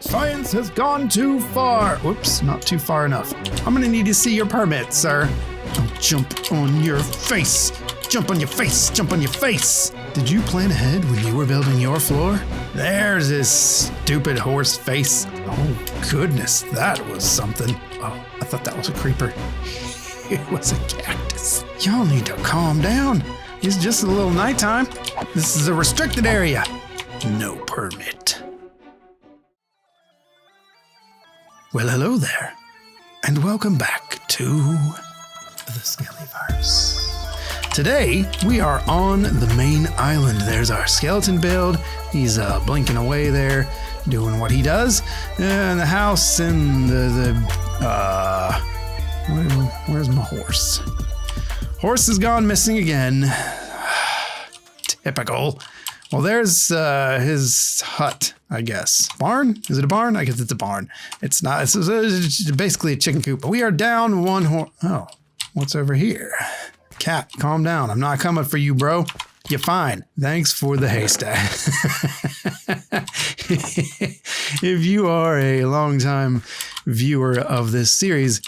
Science has gone too far. Whoops, not too far enough. I'm gonna need to see your permit, sir. Don't jump on your face. Jump on your face, jump on your face. Did you plan ahead when you were building your floor? There's this stupid horse face. Oh goodness, that was something. Oh, I thought that was a creeper. It was a cactus. Y'all need to calm down. It's just a little nighttime. This is a restricted area. No permit. Well, hello there, and welcome back to the Skellyverse. Today, we are on the main island. There's our skeleton build. He's blinking away there, doing what he does. And the house and where's my horse? Horse has gone missing again. Typical. Well, there's his hut, I guess. Barn? Is it a barn? I guess it's a barn. It's not. It's basically a chicken coop. But we are down one horse. Oh, what's over here? Cat, calm down. I'm not coming for you, bro. You're fine. Thanks for the haystack. If you are a longtime viewer of this series,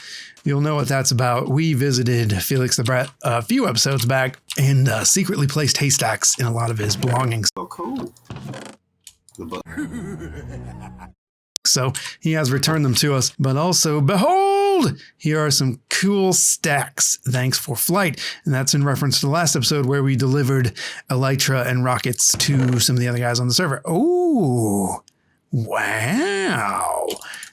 you'll know what that's about. We visited Felix the Brat a few episodes back and secretly placed haystacks in a lot of his belongings. Oh, cool. So he has returned them to us, but also, behold, here are some cool stacks. Thanks for flight. And that's in reference to the last episode where we delivered elytra and rockets to some of the other guys on the server. Oh, wow.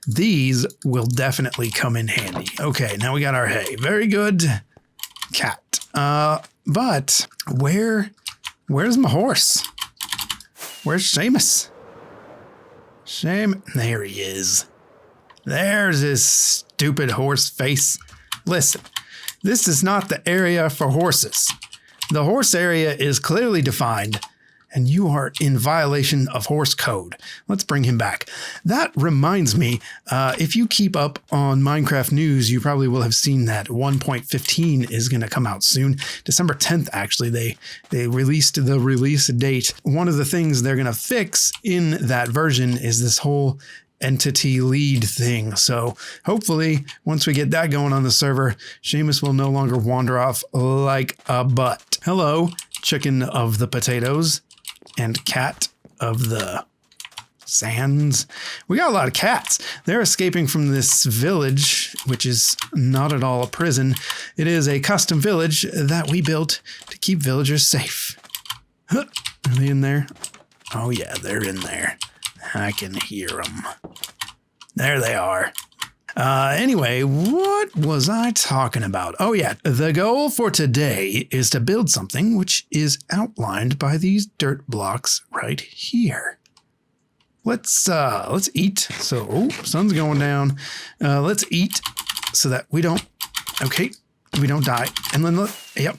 These will definitely come in handy. Okay, now we got our hay. Very good. Cat. But where's my horse? Where's Seamus? There he is. There's his stupid horse face. Listen, this is not the area for horses. The horse area is clearly defined, and you are in violation of horse code. Let's bring him back. That reminds me, if you keep up on Minecraft news, you probably will have seen that 1.15 is going to come out soon. December 10th, actually, they released the release date. One of the things they're going to fix in that version is this whole entity lead thing. So hopefully, once we get that going on the server, Seamus will no longer wander off like a butt. Hello, chicken of the potatoes. And cat of the sands. We got a lot of cats. They're escaping from this village, which is not at all a prison. It is a custom village that we built to keep villagers safe. Huh. Are they in there? Oh yeah, they're in there. I can hear them. There they are. Anyway, what was I talking about? Oh yeah, the goal for today is to build something which is outlined by these dirt blocks right here. Let's eat. So, sun's going down. Let's eat so that we don't die. And then,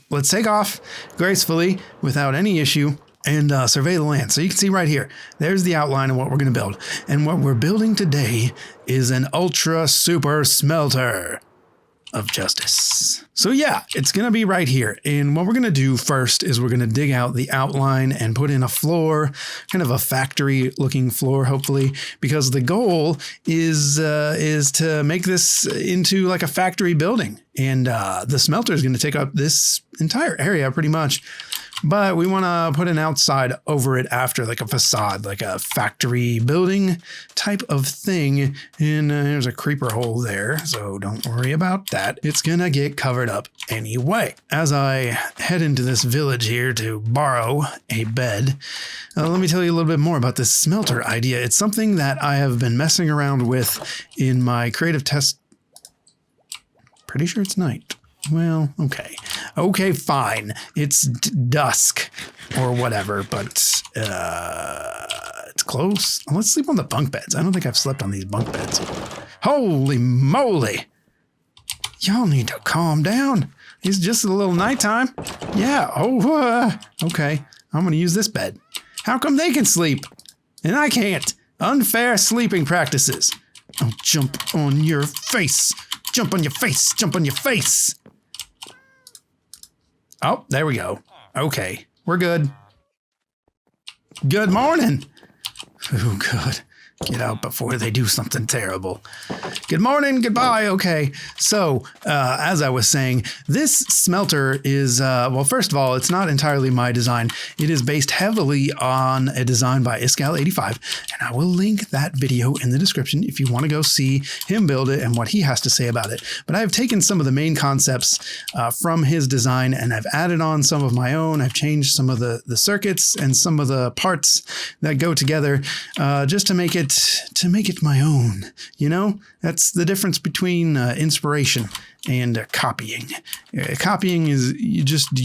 let's take off gracefully without any issue. And survey the land. So you can see right here, there's the outline of what we're going to build. And what we're building today is an ultra super smelter of justice. So yeah, it's going to be right here. And what we're going to do first is we're going to dig out the outline and put in a floor, kind of a factory looking floor, hopefully, because the goal is to make this into like a factory building. And the smelter is going to take up this entire area pretty much. But we want to put an outside over it after, like a facade, like a factory building type of thing. And there's a creeper hole there, so don't worry about that. It's going to get covered up anyway. As I head into this village here to borrow a bed, let me tell you a little bit more about this smelter idea. It's something that I have been messing around with in my creative test. Pretty sure it's night. Well, okay. Okay, fine. It's dusk or whatever, but it's close. Let's sleep on the bunk beds. I don't think I've slept on these bunk beds. Holy moly. Y'all need to calm down. It's just a little nighttime. Yeah. Okay. I'm going to use this bed. How come they can sleep and I can't? Unfair sleeping practices. Oh, jump on your face. Jump on your face. Jump on your face. Oh, there we go. Okay, we're good. Good morning. Oh, God. Get out before they do something terrible. Good morning, goodbye. Okay, so as I was saying, this smelter is, well, first of all, it's not entirely my design. It is based heavily on a design by Skellyverse, and I will link that video in the description if you want to go see him build it and what he has to say about it. But I've taken some of the main concepts from his design, and I've added on some of my own. I've changed some of the circuits and some of the parts that go together just to make it my own. You know, that's the difference between inspiration and copying. Copying is you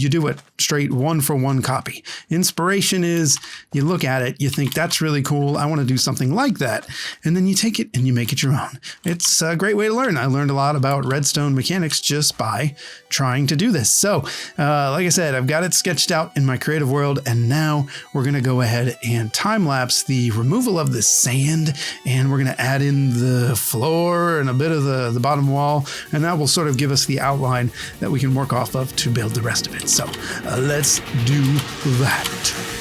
do it straight one for one copy. Inspiration is you look at it, you think that's really cool, I want to do something like that, and then you take it and you make it your own. It's a great way to learn. I learned a lot about redstone mechanics just by trying to do this. So like I said, I've got it sketched out in my creative world, and now we're going to go ahead and time lapse the removal of the sand, and we're going to add in the floor and a bit of the bottom wall, and that will sort of give us the outline that we can work off of to build the rest of it. So let's do that.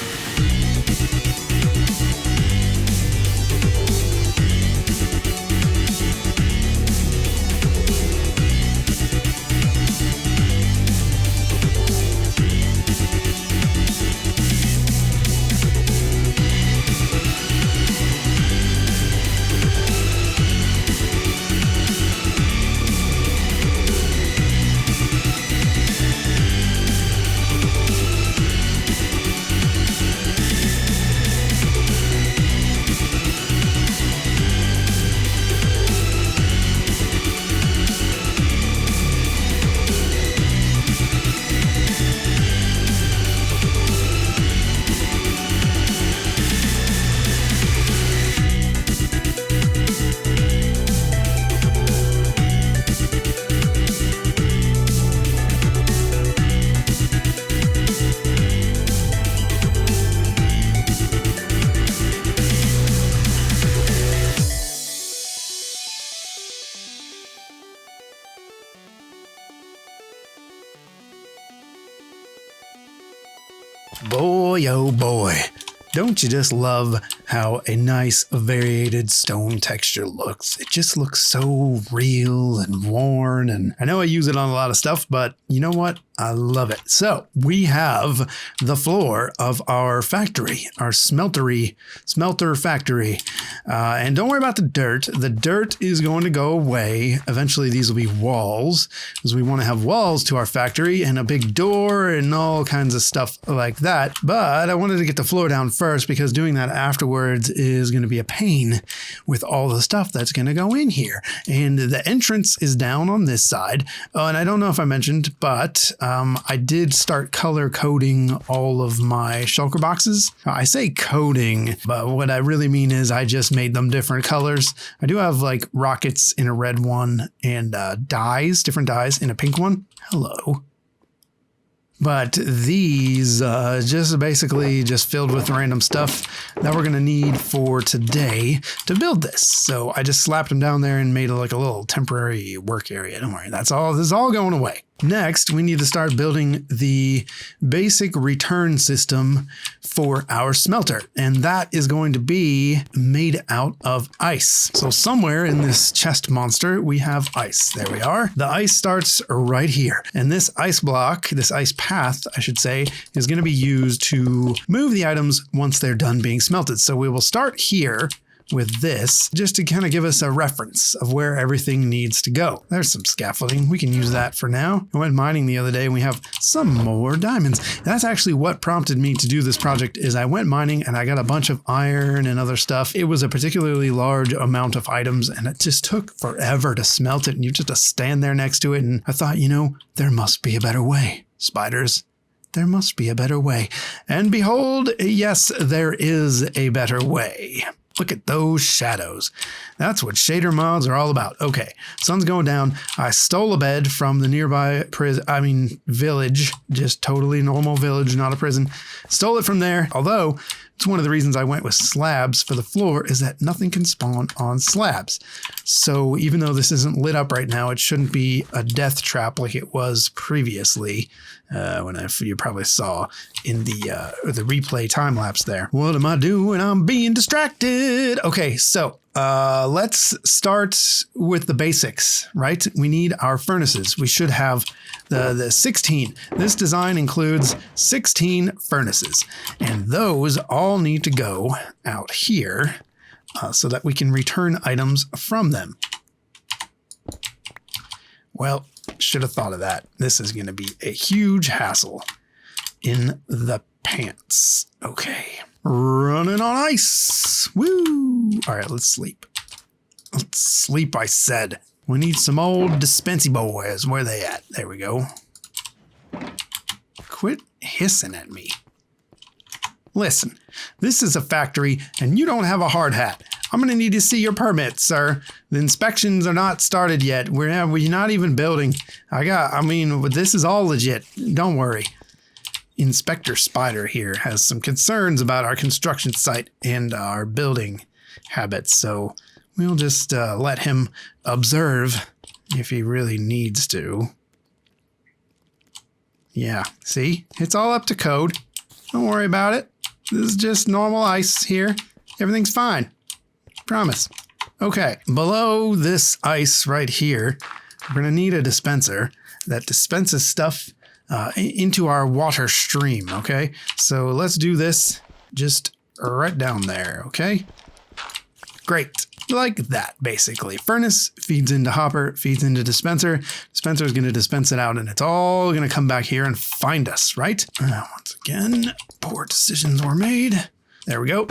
Boy, oh boy, don't you just love how a nice variated stone texture looks? It just looks so real and worn, and I know I use it on a lot of stuff, but you know what? I love it. So we have the floor of our factory, our smelter factory. And don't worry about the dirt. The dirt is going to go away. Eventually these will be walls, because we want to have walls to our factory and a big door and all kinds of stuff like that. But I wanted to get the floor down first, because doing that afterwards is going to be a pain with all the stuff that's going to go in here. And the entrance is down on this side. And I don't know if I mentioned, but I did start color coding all of my shulker boxes. I say coding, but what I really mean is I just made them different colors. I do have like rockets in a red one and different dyes in a pink one. Hello. But these just basically just filled with random stuff that we're going to need for today to build this. So I just slapped them down there and made like a little temporary work area. Don't worry, this is all going away. Next, we need to start building the basic return system for our smelter, and that is going to be made out of ice. So somewhere in this chest monster, we have ice. There we are. The ice starts right here, and this ice block, this ice path, I should say, is going to be used to move the items once they're done being smelted. So we will start here with this, just to kind of give us a reference of where everything needs to go. There's some scaffolding. We can use that for now. I went mining the other day and we have some more diamonds. That's actually what prompted me to do this project. Is I went mining and I got a bunch of iron and other stuff. It was a particularly large amount of items and it just took forever to smelt it, and you just have to stand there next to it. And I thought, you know, there must be a better way. Spiders, there must be a better way. And behold, yes, there is a better way. Look at those shadows. That's what shader mods are all about. Okay, sun's going down. I stole a bed from the nearby village, just totally normal village, not a prison. Stole it from there. Although It's one of the reasons I went with slabs for the floor, is that nothing can spawn on slabs. So even though this isn't lit up right now, it shouldn't be a death trap like it was previously, you probably saw in the replay time lapse there. What am I doing? I'm being distracted. Okay, so let's start with the basics, right? We need our furnaces. We should have the 16. This design includes 16 furnaces, and those all need to go out here so that we can return items from them. Well, should have thought of that. This is going to be a huge hassle in the pants. Okay. Running on ice. Woo. All right, let's sleep. Let's sleep, I said. We need some old dispensey boys. Where are they at? There we go. Quit hissing at me. Listen, this is a factory and you don't have a hard hat. I'm going to need to see your permit, sir. The inspections are not started yet. We're not even building. This is all legit. Don't worry. Inspector Spider here has some concerns about our construction site and our building habits, so we'll just let him observe if he really needs to. Yeah, see? It's all up to code. Don't worry about it. This is just normal ice here. Everything's fine. Promise. Okay, below this ice right here, we're going to need a dispenser that dispenses stuff into our water stream, okay? So let's do this just right down there, okay? Great. Like that, basically. Furnace feeds into hopper, feeds into dispenser. Dispenser is going to dispense it out, and it's all going to come back here and find us, right? Once again, poor decisions were made. There we go.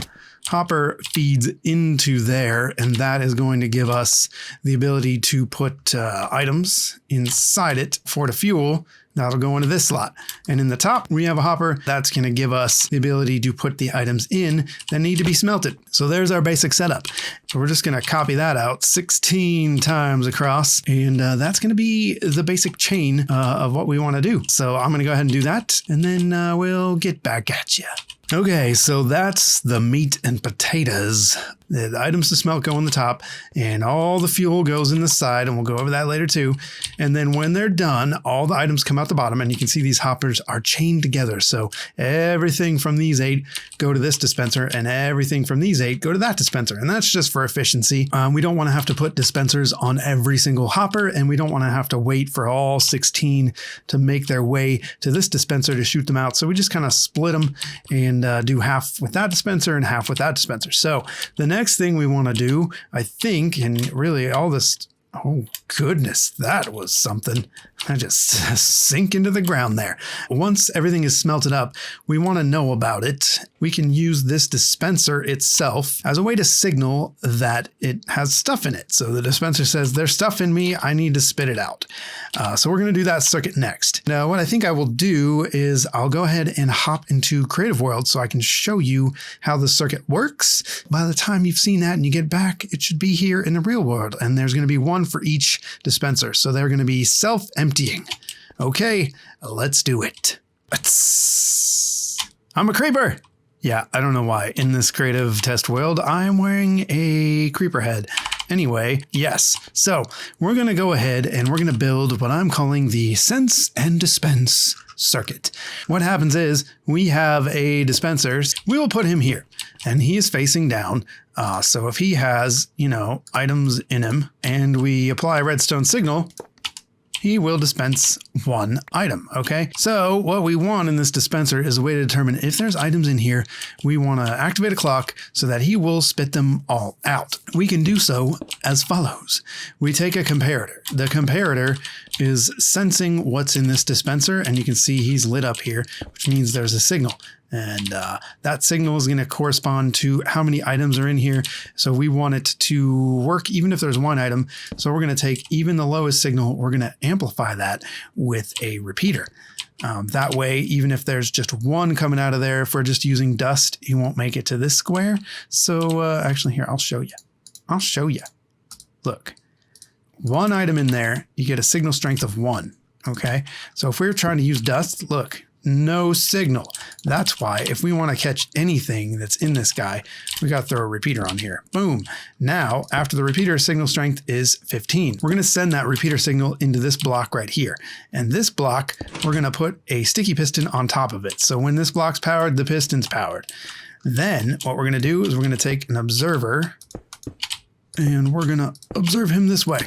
Hopper feeds into there, and that is going to give us the ability to put items inside it for the fuel. That'll go into this slot. And in the top, we have a hopper that's going to give us the ability to put the items in that need to be smelted. So there's our basic setup. So we're just going to copy that out 16 times across, and that's going to be the basic chain of what we want to do. So I'm going to go ahead and do that, and then we'll get back at you. Okay, so that's the meat and potatoes. The items to smelt go on the top, and all the fuel goes in the side, and we'll go over that later too. And then when they're done, all the items come out the bottom, and you can see these hoppers are chained together. So everything from these 8 go to this dispenser, and everything from these 8 go to that dispenser. And that's just for efficiency. We don't want to have to put dispensers on every single hopper, and we don't want to have to wait for all 16 to make their way to this dispenser to shoot them out. So we just kind of split them and do half with that dispenser and half with that dispenser. So the next thing we want to do, I think, and really all this, oh goodness, that was something. I just sink into the ground there. Once everything is smelted up, we want to know about it. We can use this dispenser itself as a way to signal that it has stuff in it. So the dispenser says, there's stuff in me, I need to spit it out. So we're going to do that circuit next. Now, what I think I will do is I'll go ahead and hop into Creative World so I can show you how the circuit works. By the time you've seen that and you get back, it should be here in the real world. And there's going to be one for each dispenser. So they're going to be self-emptying. Okay, let's do it. I'm a creeper. Yeah, I don't know why. In this creative test world, I'm wearing a creeper head. Anyway, yes. So we're going to go ahead and we're going to build what I'm calling the sense and dispense circuit. What happens is we have a dispenser. We will put him here and he is facing down. So if he has, items in him and we apply a redstone signal, he will dispense one item, okay? So what we want in this dispenser is a way to determine if there's items in here, we want to activate a clock so that he will spit them all out. We can do so as follows. We take a comparator. The comparator is sensing what's in this dispenser, and you can see he's lit up here, which means there's a signal. And that signal is going to correspond to how many items are in here. So we want it to work even if there's one item. So we're going to take even the lowest signal. We're going to amplify that with a repeater. That way, even if there's just one coming out of there, if we're just using dust, he won't make it to this square. So actually here, I'll show you. Look, one item in there, you get a signal strength of 1. Okay. So if we're trying to use dust, look, no signal. That's why if we want to catch anything that's in this guy, we got to throw a repeater on here. Boom. Now, after the repeater, signal strength is 15. We're going to send that repeater signal into this block right here. And this block, we're going to put a sticky piston on top of it. So when this block's powered, the piston's powered. Then what we're going to do is we're going to take an observer and we're going to observe him this way.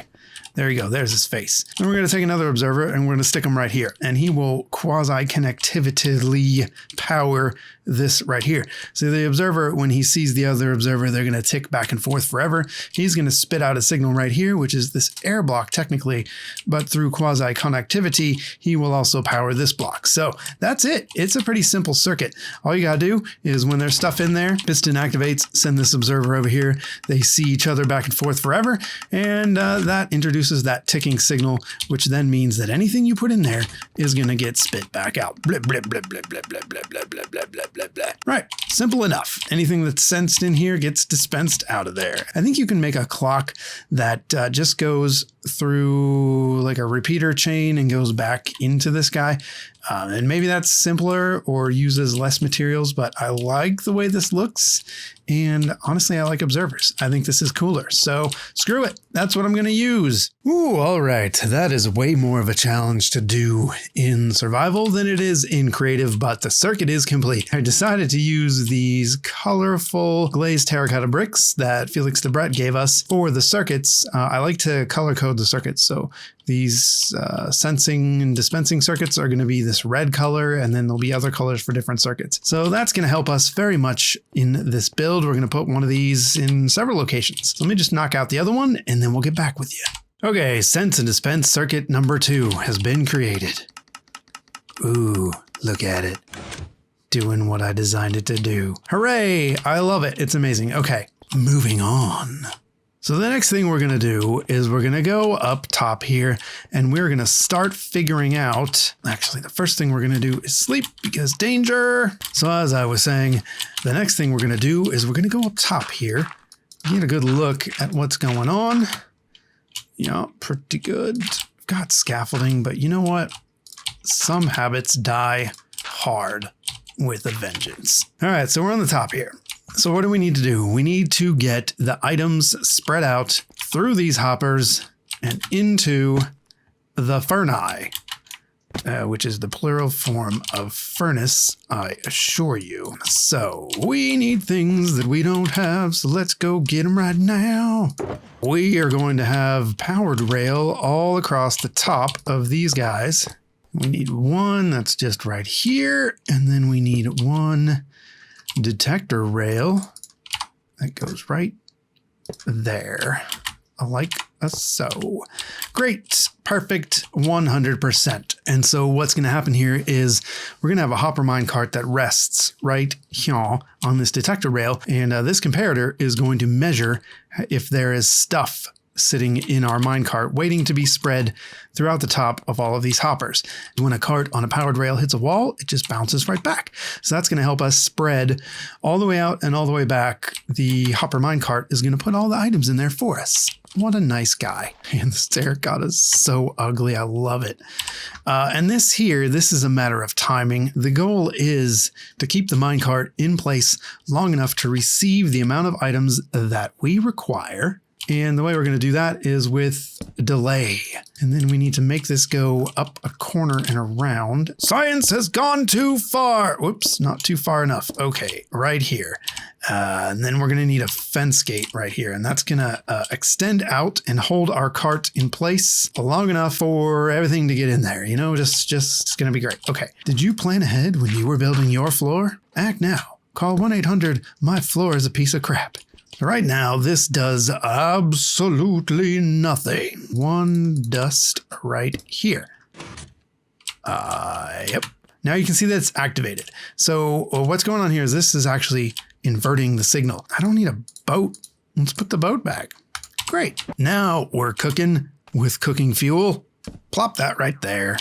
There you go. There's his face. And we're going to take another observer and we're going to stick him right here. And he will quasi-connectively power this right here. So the observer, when he sees the other observer, they're going to tick back and forth forever. He's going to spit out a signal right here, which is this air block technically, but through quasi-connectivity, he will also power this block. So that's it. It's a pretty simple circuit. All you got to do is when there's stuff in there, piston activates, send this observer over here. They see each other back and forth forever. And that introduces that ticking signal, which then means that anything you put in there is going to get spit back out. Blip, blip, blip, blip, blip, blip, blip, blip, blip, blip, blip, blip, blip. Right. Simple enough. Anything that's sensed in here gets dispensed out of there. I think you can make a clock that just goes through like a repeater chain and goes back into this guy. And maybe that's simpler or uses less materials, but I like the way this looks. And honestly, I like observers. I think this is cooler. So screw it. That's what I'm going to use. Ooh, all right. That is way more of a challenge to do in survival than it is in creative, but the circuit is complete. I decided to use these colorful glazed terracotta bricks that Felix the Brett gave us for the circuits. I like to color code the circuits. So these sensing and dispensing circuits are going to be this red color, and then there'll be other colors for different circuits. So that's going to help us very much in this build. We're going to put one of these in several locations. So let me just knock out the other one, and then we'll get back with you. Okay, sense and dispense circuit number 2 has been created. Ooh, look at it. Doing what I designed it to do. Hooray! I love it. It's amazing. Okay, moving on. So the next thing we're going to do is we're going to go up top here and we're going to start figuring out, actually the first thing we're going to do is sleep because danger. So as I was saying, the next thing we're going to do is we're going to go up top here, get a good look at what's going on. Yeah, pretty good. I've got scaffolding, but you know what? Some habits die hard with a vengeance. All right, so we're on the top here. So what do we need to do? We need to get the items spread out through these hoppers and into the furnace, which is the plural form of furnace, I assure you. So we need things that we don't have, so let's go get them right now. We are going to have powered rail all across the top of these guys. We need one that's just right here, and then we need one detector rail that goes right there, like so. Great, perfect, 100%. And so what's going to happen here is we're going to have a hopper minecart that rests right here on this detector rail, and this comparator is going to measure if there is stuff sitting in our minecart waiting to be spread throughout the top of all of these hoppers. When a cart on a powered rail hits a wall, it just bounces right back. So that's going to help us spread all the way out and all the way back. The hopper minecart is going to put all the items in there for us. What a nice guy. And this terracotta is so ugly. I love it. And this here, this is a matter of timing. The goal is to keep the minecart in place long enough to receive the amount of items that we require. And the way we're going to do that is with delay. And then we need to make this go up a corner and around. Science has gone too far. Whoops, not too far enough. Okay, right here. And then we're going to need a fence gate right here. And that's going to extend out and hold our cart in place long enough for everything to get in there. You know, just it's going to be great. Okay. Did you plan ahead when you were building your floor? Act now. Call 1-800 My Floor is a Piece of Crap. Right now, this does absolutely nothing. One dust right here. Yep. Now you can see that it's activated. So what's going on here is this is actually inverting the signal. I don't need a boat. Let's put the boat back. Great. Now we're cooking with cooking fuel. Plop that right there.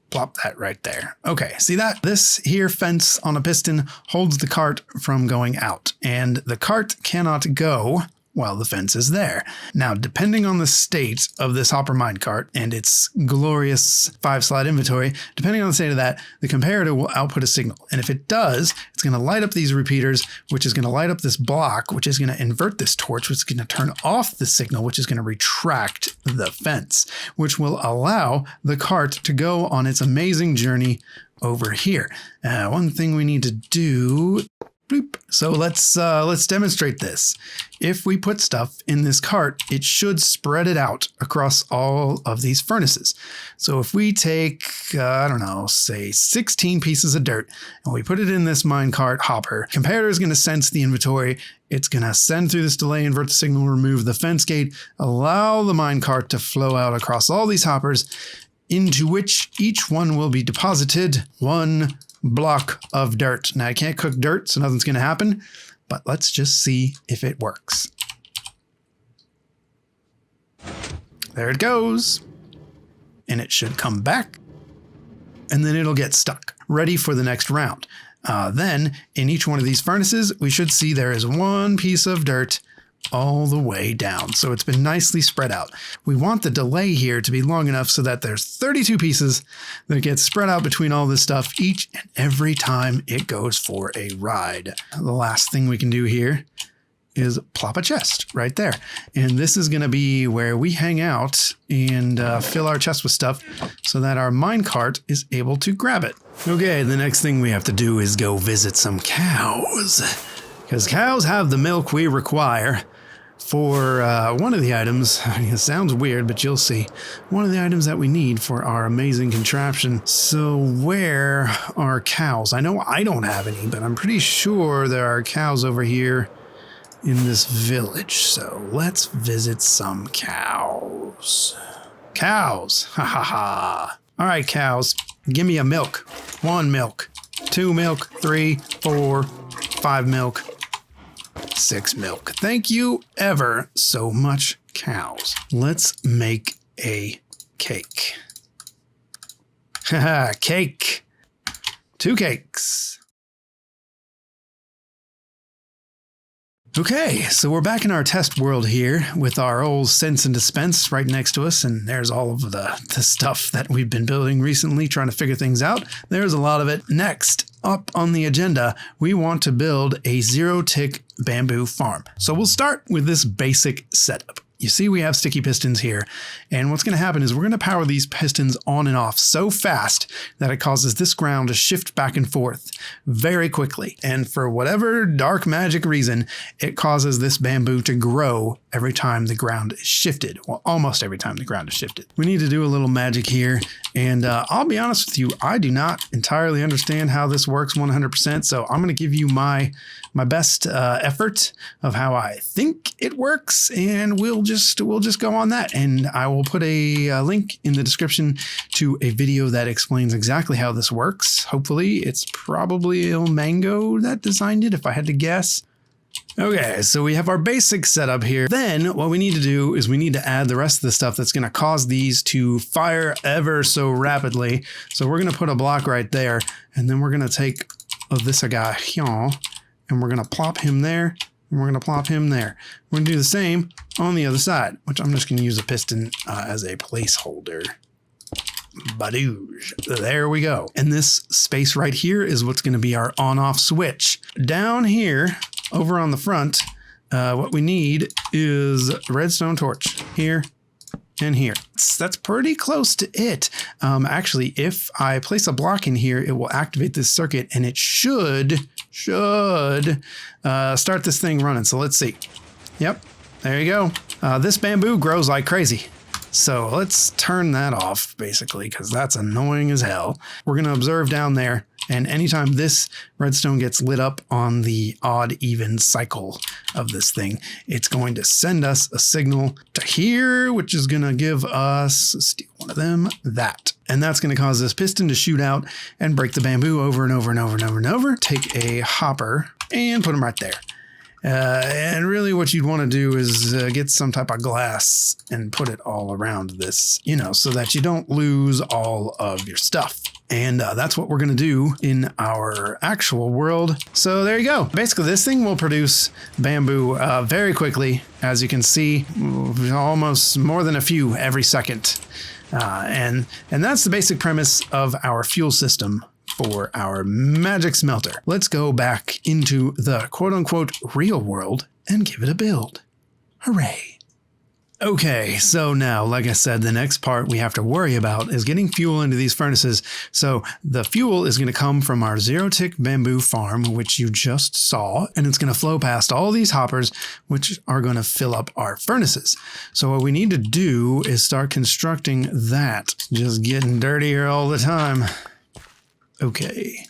Plop that right there. Okay, see that? This here fence on a piston holds the cart from going out, and the cart cannot go while the fence is there. Now, depending on the state of this hopper minecart and its glorious 5-slot inventory, depending on the state of that, the comparator will output a signal. And if it does, it's going to light up these repeaters, which is going to light up this block, which is going to invert this torch, which is going to turn off the signal, which is going to retract the fence, which will allow the cart to go on its amazing journey over here. One thing we need to do... Bloop. So let's demonstrate this. If we put stuff in this cart, it should spread it out across all of these furnaces. So if we take, I don't know, say 16 pieces of dirt and we put it in this minecart hopper, comparator is going to sense the inventory. It's going to send through this delay, invert the signal, remove the fence gate, allow the minecart to flow out across all these hoppers, into which each one will be deposited one block of dirt. Now I can't cook dirt, so nothing's going to happen, but let's just see if it works. There it goes. And it should come back, and then it'll get stuck, ready for the next round. Then in each one of these furnaces, we should see there is one piece of dirt all the way down. So it's been nicely spread out. We want the delay here to be long enough so that there's 32 pieces that get spread out between all this stuff each and every time it goes for a ride. The last thing we can do here is plop a chest right there. And this is going to be where we hang out and fill our chest with stuff so that our minecart is able to grab it. Okay, the next thing we have to do is go visit some cows, because cows have the milk we require for one of the items. It sounds weird, but you'll see. One of the items that we need for our amazing contraption. So where are cows? I know I don't have any, but I'm pretty sure there are cows over here in this village. So let's visit some cows. Cows! Ha ha ha! All right, cows, give me a milk. 1 milk, 2 milk, 3, 4, 5 milk, 6 milk. Thank you ever so much, cows. Let's make a cake. Haha, cake. 2 cakes. Okay, so we're back in our test world here with our old sense and dispense right next to us, and there's all of the stuff that we've been building recently, trying to figure things out. There's a lot of it. Next up on the agenda, we want to build a 0-tick bamboo farm. So we'll start with this basic setup. You see we have sticky pistons here, and what's going to happen is we're going to power these pistons on and off so fast that it causes this ground to shift back and forth very quickly. And for whatever dark magic reason, it causes this bamboo to grow every time the ground is shifted. Well, almost every time the ground is shifted. We need to do a little magic here, and I'll be honest with you, I do not entirely understand how this works 100%, so I'm going to give you my best effort of how I think it works, and we'll just go on that. And I will put a link in the description to a video that explains exactly how this works. Hopefully it's probably Il Mango that designed it, if I had to guess. Okay, so we have our basic setup here. Then what we need to do is we need to add the rest of the stuff that's going to cause these to fire ever so rapidly. So we're going to put a block right there, and then we're going to take this guy here, and we're going to plop him there, and we're going to plop him there. We're going to do the same on the other side, which I'm just going to use a piston as a placeholder. Badoosh. There we go. And this space right here is what's going to be our on-off switch. Down here, over on the front, what we need is a redstone torch here and here. That's pretty close to it. Actually, if I place a block in here, it will activate this circuit, and it should start this thing running. So let's see. Yep, there you go. This bamboo grows like crazy. So let's turn that off, basically, because that's annoying as hell. We're going to observe down there, and anytime this redstone gets lit up on the odd even cycle of this thing, it's going to send us a signal to here, which is going to give us, steal one of them, that. And that's going to cause this piston to shoot out and break the bamboo over and over and over and over and over. Take a hopper and put them right there. And really what you'd want to do is get some type of glass and put it all around this, you know, so that you don't lose all of your stuff. And that's what we're going to do in our actual world. So there you go. Basically, this thing will produce bamboo very quickly. As you can see, almost more than a few every second. And that's the basic premise of our fuel system for our magic smelter. Let's go back into the quote-unquote real world and give it a build. Hooray. Okay, so now, like I said, the next part we have to worry about is getting fuel into these furnaces. So the fuel is going to come from our zero-tick bamboo farm, which you just saw, and it's going to flow past all these hoppers, which are going to fill up our furnaces. So what we need to do is start constructing that. Just getting dirtier all the time. Okay,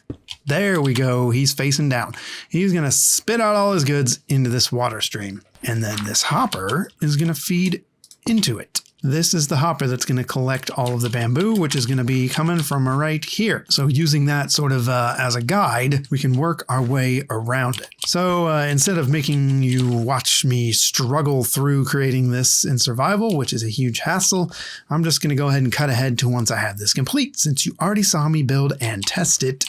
there we go. He's facing down. He's going to spit out all his goods into this water stream. And then this hopper is going to feed into it. This is the hopper that's going to collect all of the bamboo, which is going to be coming from right here. So using that sort of as a guide, we can work our way around it. So instead of making you watch me struggle through creating this in survival, which is a huge hassle, I'm just going to go ahead and cut ahead to once I have this complete, since you already saw me build and test it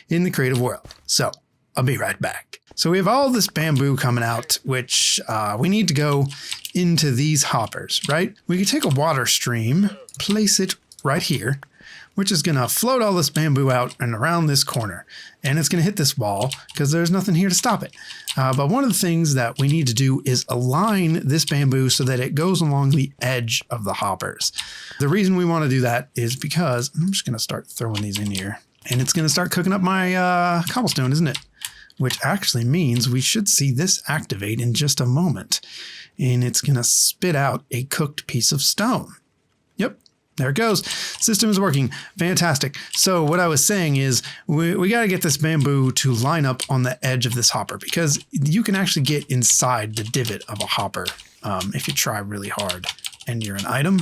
in the creative world. So I'll be right back. So we have all this bamboo coming out, which we need to go into these hoppers, right? We could take a water stream, place it right here, which is going to float all this bamboo out and around this corner. And it's going to hit this wall because there's nothing here to stop it. But one of the things that we need to do is align this bamboo so that it goes along the edge of the hoppers. The reason we want to do that is because I'm just going to start throwing these in here. And it's going to start cooking up my cobblestone, isn't it? Which actually means we should see this activate in just a moment. And it's going to spit out a cooked piece of stone. Yep, there it goes. System is working. Fantastic. So what I was saying is we got to get this bamboo to line up on the edge of this hopper, because you can actually get inside the divot of a hopper if you try really hard. And you're an item.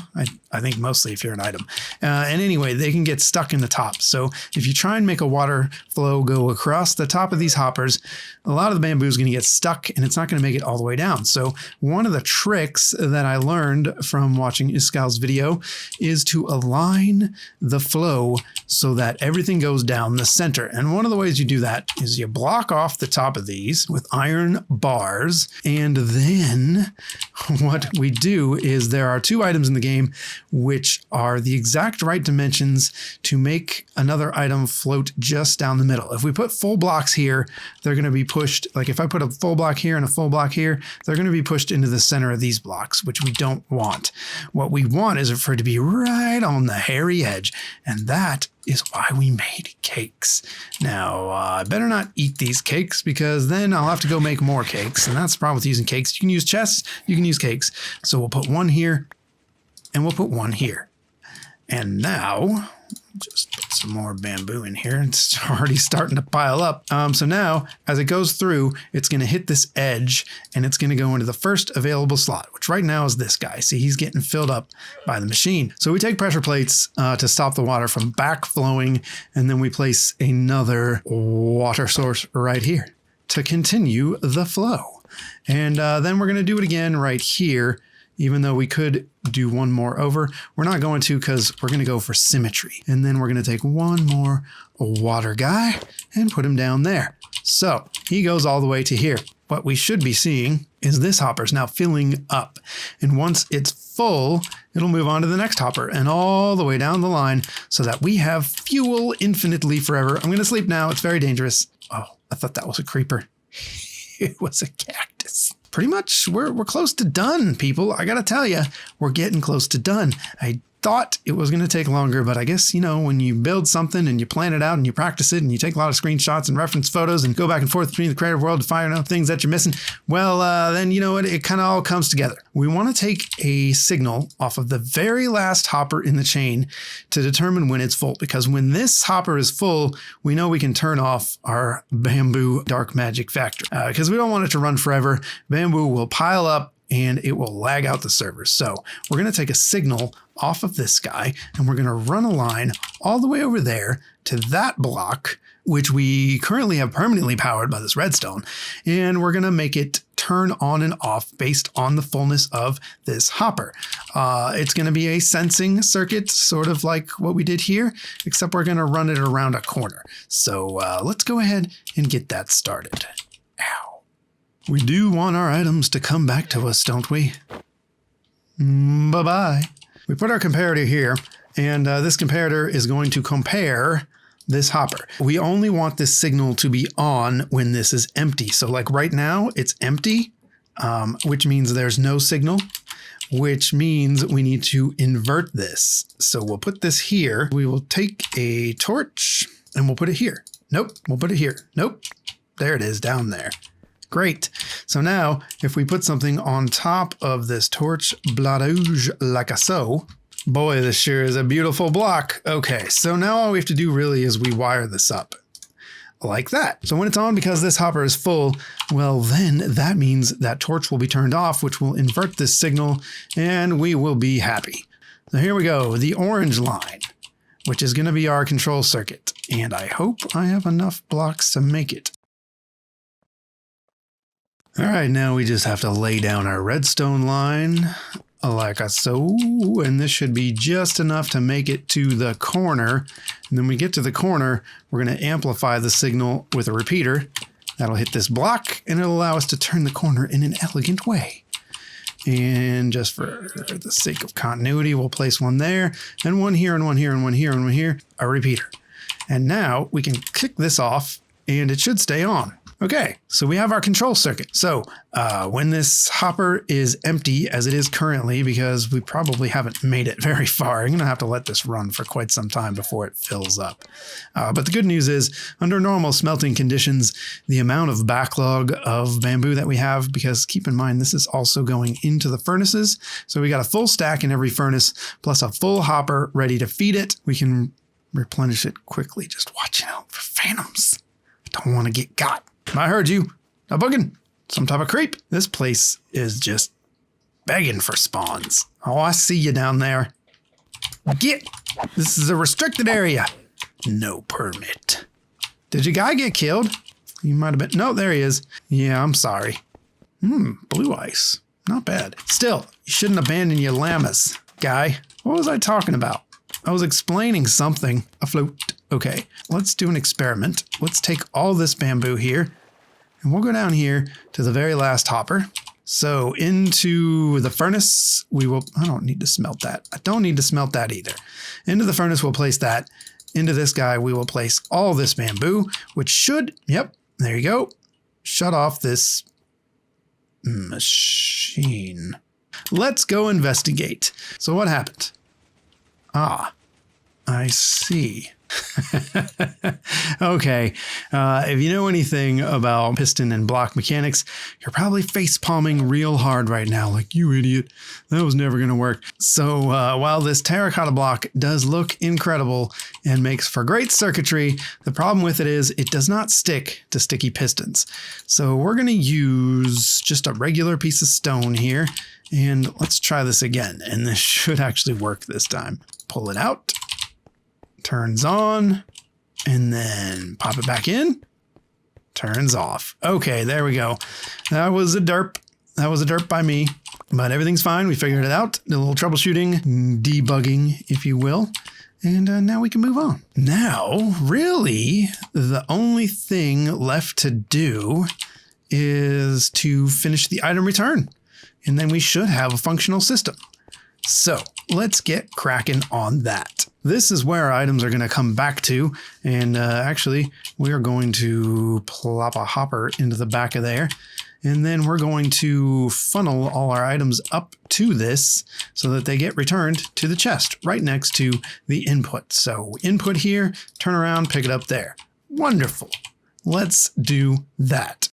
I think mostly if you're an item. And anyway, they can get stuck in the top. So if you try and make a water flow go across the top of these hoppers, a lot of the bamboo is going to get stuck and it's not going to make it all the way down. So one of the tricks that I learned from watching Iskal's video is to align the flow so that everything goes down the center. And one of the ways you do that is you block off the top of these with iron bars. And then what we do is there are two items in the game which are the exact right dimensions to make another item float just down the middle. If we put full blocks here, they're going to be pushed. Like if I put a full block here and a full block here, they're going to be pushed into the center of these blocks, which we don't want. What we want is for it to be right on the hairy edge. And that is why we made cakes. Now, I better not eat these cakes because then I'll have to go make more cakes. And that's the problem with using cakes. You can use chests, you can use cakes. So we'll put one here and we'll put one here. And now, just put some more bamboo in here. It's already starting to pile up. So now, as it goes through, it's going to hit this edge and it's going to go into the first available slot, which right now is this guy. See, he's getting filled up by the machine. So we take pressure plates to stop the water from backflowing, and then we place another water source right here to continue the flow. And then we're going to do it again right here. Even though we could do one more over, we're not going to because we're going to go for symmetry. And then we're going to take one more water guy and put him down there. So he goes all the way to here. What we should be seeing is this hopper's now filling up. And once it's full, it'll move on to the next hopper and all the way down the line so that we have fuel infinitely forever. I'm going to sleep now. It's very dangerous. Oh, I thought that was a creeper. It was a cactus. Pretty much, we're close to done, people. I gotta tell you, we're getting close to done. I thought it was going to take longer, but I guess, you know, when you build something and you plan it out and you practice it and you take a lot of screenshots and reference photos and go back and forth between the creative world to find out things that you're missing, well, then, you know what, it kind of all comes together. We want to take a signal off of the very last hopper in the chain to determine when it's full, because when this hopper is full, we know we can turn off our bamboo dark magic factory because we don't want it to run forever. Bamboo will pile up and it will lag out the server. So we're going to take a signal off of this guy and we're going to run a line all the way over there to that block, which we currently have permanently powered by this redstone. And we're going to make it turn on and off based on the fullness of this hopper. It's going to be a sensing circuit, sort of like what we did here, except we're going to run it around a corner. So let's go ahead and get that started. Ow. We do want our items to come back to us, don't we? Bye-bye. We put our comparator here, and this comparator is going to compare this hopper. We only want this signal to be on when this is empty. So like right now, it's empty, which means there's no signal, which means we need to invert this. So we'll put this here. We will take a torch and we'll put it here. Nope, we'll put it here. Nope, there it is down there. Great. So now if we put something on top of this torch, bla rouge like so. Boy, this sure is a beautiful block. Okay, so now all we have to do really is we wire this up like that. So when it's on, because this hopper is full, well, then that means that torch will be turned off, which will invert this signal, and we will be happy. So here we go, the orange line, which is going to be our control circuit. And I hope I have enough blocks to make it. All right, now we just have to lay down our redstone line like so, and this should be just enough to make it to the corner. And then we get to the corner, we're going to amplify the signal with a repeater. That'll hit this block, and it'll allow us to turn the corner in an elegant way. And just for the sake of continuity, we'll place one there, and one here, and one here, and one here, and one here, a repeater. And now we can kick this off, and it should stay on. Okay, so we have our control circuit. So when this hopper is empty, as it is currently, because we probably haven't made it very far, I'm going to have to let this run for quite some time before it fills up. But the good news is, under normal smelting conditions, the amount of backlog of bamboo that we have, because keep in mind, this is also going into the furnaces. So we got a full stack in every furnace, plus a full hopper ready to feed it. We can replenish it quickly. Just watch out for phantoms. I don't want to get got. I heard you. A buggin'. Some type of creep. This place is just begging for spawns. Oh, I see you down there. Get. This is a restricted area. No permit. Did your guy get killed? He might have been. No, there he is. Yeah, I'm sorry. Blue ice. Not bad. Still, you shouldn't abandon your llamas, guy. What was I talking about? I was explaining something. Afloat. Okay, let's do an experiment. Let's take all this bamboo here, and we'll go down here to the very last hopper. So into the furnace, we will, I don't need to smelt that. I don't need to smelt that either. Into the furnace, we'll place that. Into this guy, we will place all this bamboo, which should, yep, there you go. Shut off this machine. Let's go investigate. So what happened? Ah, I see. Okay, if you know anything about piston and block mechanics, you're probably face palming real hard right now, like, you idiot, that was never going to work. So while this terracotta block does look incredible and makes for great circuitry, the problem with it is it does not stick to sticky pistons. So we're going to use just a regular piece of stone here, and let's try this again, and this should actually work this time. Pull it out. Turns on, and then pop it back in, turns off. Okay, there we go. That was a derp. That was a derp by me, but everything's fine. We figured it out. A little troubleshooting, debugging, if you will. And now we can move on. Now, really, the only thing left to do is to finish the item return, and then we should have a functional system. So let's get cracking on that. This is where our items are going to come back to. And actually, we are going to plop a hopper into the back of there. And then we're going to funnel all our items up to this so that they get returned to the chest right next to the input. So input here, turn around, pick it up there. Wonderful. Let's do that.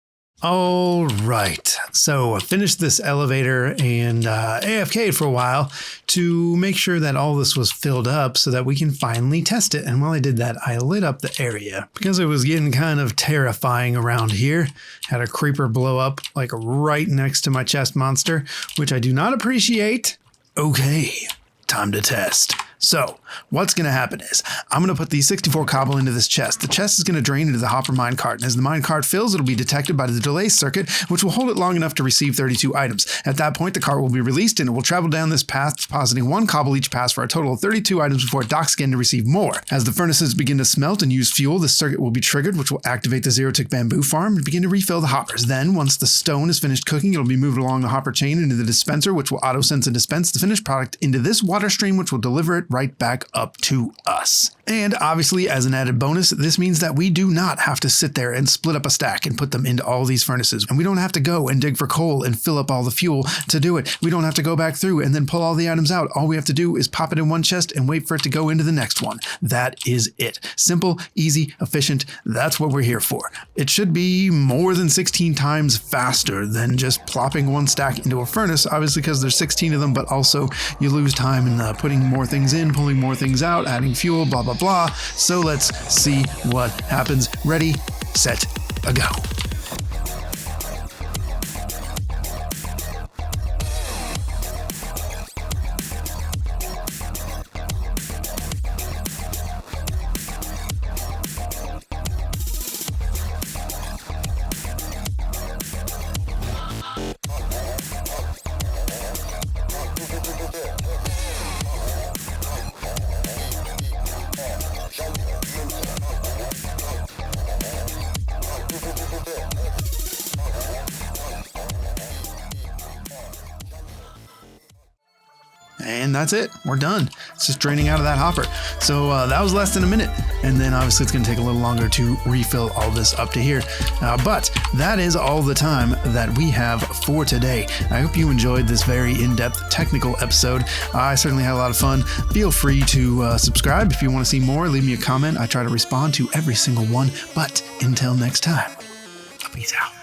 All right, so I finished this elevator and AFK'd for a while to make sure that all this was filled up so that we can finally test it. And while I did that, I lit up the area because it was getting kind of terrifying around here. Had a creeper blow up like right next to my chest monster, which I do not appreciate. Okay, time to test. So what's going to happen is I'm going to put these 64 cobble into this chest. The chest is going to drain into the hopper minecart, and as the minecart fills, it'll be detected by the delay circuit, which will hold it long enough to receive 32 items. At that point, the cart will be released, and it will travel down this path, depositing 1 cobble each pass for a total of 32 items before it docks again to receive more. As the furnaces begin to smelt and use fuel, the circuit will be triggered, which will activate the zero-tick bamboo farm and begin to refill the hoppers. Then, once the stone is finished cooking, it'll be moved along the hopper chain into the dispenser, which will auto-sense and dispense the finished product into this water stream, which will deliver it right back up to us. And obviously, as an added bonus, this means that we do not have to sit there and split up a stack and put them into all these furnaces. And we don't have to go and dig for coal and fill up all the fuel to do it. We don't have to go back through and then pull all the items out. All we have to do is pop it in one chest and wait for it to go into the next one. That is it. Simple, easy, efficient. That's what we're here for. It should be more than 16 times faster than just plopping one stack into a furnace, obviously because there's 16 of them, but also you lose time in putting more things in, pulling more things out, adding fuel, blah, blah, blah. So let's see what happens. Ready, set, a go. And that's it. We're done. It's just draining out of that hopper. So that was less than a minute. And then obviously it's going to take a little longer to refill all this up to here. But that is all the time that we have for today. I hope you enjoyed this very in-depth technical episode. I certainly had a lot of fun. Feel free to subscribe if you want to see more. Leave me a comment. I try to respond to every single one. But until next time, peace out.